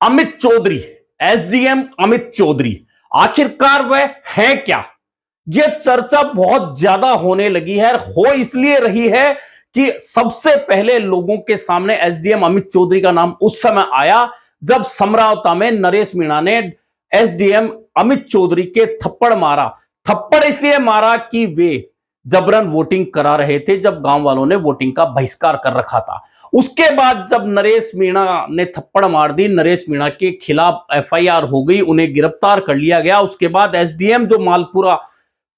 Amit Chaudhary, SDM Amit Chaudhary, आखिरकार वह है क्या? यह चर्चा बहुत ज्यादा होने लगी है, हो इसलिए रही है कि सबसे पहले लोगों के सामने एसडीएम अमित चौधरी का नाम उस समय आया जब समरावता में नरेश मीणा ने एसडीएम अमित चौधरी के थप्पड़ मारा। थप्पड़ इसलिए मारा कि वे जबरन वोटिंग करा रहे थे जब गांव वालों ने वोटिंग का बहिष्कार कर रखा था। उसके बाद जब नरेश मीणा ने थप्पड़ मार दी, नरेश मीणा के खिलाफ एफआईआर हो गई, उन्हें गिरफ्तार कर लिया गया। उसके बाद एसडीएम जो मालपुरा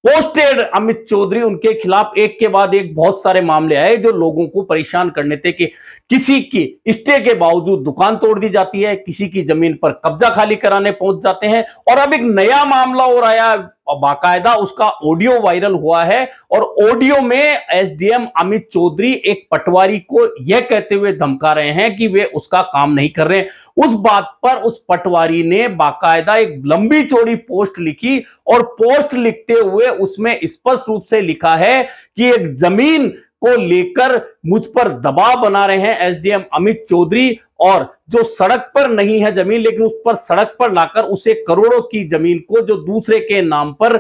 पोस्टेड अमित चौधरी, उनके खिलाफ एक के बाद एक बहुत सारे मामले आए जो लोगों को परेशान करने थे कि किसी की स्टे के बावजूद दुकान तोड़ दी जाती है, किसी की जमीन पर कब्जा खाली कराने पहुंच जाते हैं। और अब एक नया मामला और आया, बाकायदा उसका ऑडियो वायरल हुआ है और ऑडियो में एसडीएम अमित चौधरी एक पटवारी को यह कहते हुए धमका रहे हैं कि वे उसका काम नहीं कर रहे। उस बात पर उस पटवारी ने बाकायदा एक लंबी चौड़ी पोस्ट लिखी और पोस्ट लिखते हुए उसमें स्पष्ट रूप से लिखा है कि एक जमीन को लेकर मुझ पर दबाव बना रहे हैं एसडीएम अमित चौधरी, और जो सड़क पर नहीं है जमीन लेकिन उस पर सड़क पर लाकर उसे करोड़ों की जमीन को जो दूसरे के नाम पर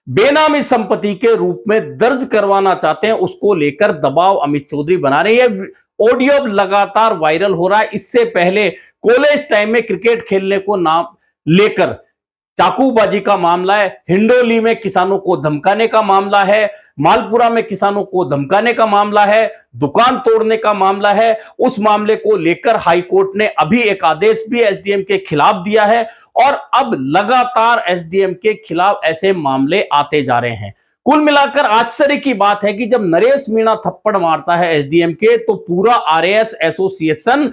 बेनामी संपत्ति के रूप में दर्ज करवाना चाहते हैं, उसको लेकर दबाव अमित चौधरी बना रहे हैं। ऑडियो लगातार वायरल हो रहा है। इससे पहले कॉलेज टाइम में क्रिकेट खेलने को नाम लेकर चाकूबाजी का मामला है, हिंडोली में किसानों को धमकाने का मामला है, मालपुरा में किसानों को धमकाने का मामला है, दुकान तोड़ने का मामला है। उस मामले को लेकर हाईकोर्ट ने अभी एक आदेश भी एसडीएम के खिलाफ दिया है और अब लगातार एसडीएम के खिलाफ ऐसे मामले आते जा रहे हैं। कुल मिलाकर आश्चर्य की बात है कि जब नरेश मीणा थप्पड़ मारता है एसडीएम के, तो पूरा आरएएस एसोसिएशन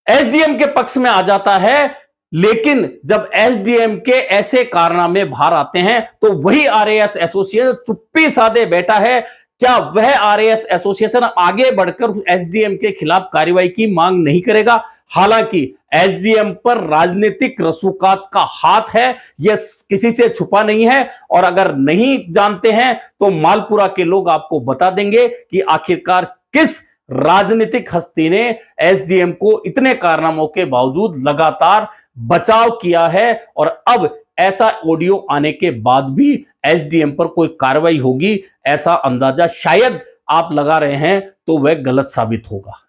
एसडीएम के पक्ष में आ जाता है, लेकिन जब एसडीएम के ऐसे कारनामे बाहर आते हैं तो वही आरएएस एसोसिएशन चुप्पी साधे बैठा है। क्या वह आरएएस एसोसिएशन आगे बढ़कर एसडीएम के खिलाफ कार्रवाई की मांग नहीं करेगा? हालांकि एसडीएम पर राजनीतिक रसूखात का हाथ है, यह किसी से छुपा नहीं है। और अगर नहीं जानते हैं तो मालपुरा के लोग आपको बता देंगे कि आखिरकार किस राजनीतिक हस्ती ने एसडीएम को इतने कारनामों के बावजूद लगातार बचाव किया है। और अब ऐसा ऑडियो आने के बाद भी एसडीएम पर कोई कार्रवाई होगी, ऐसा अंदाजा शायद आप लगा रहे हैं, तो वह गलत साबित होगा।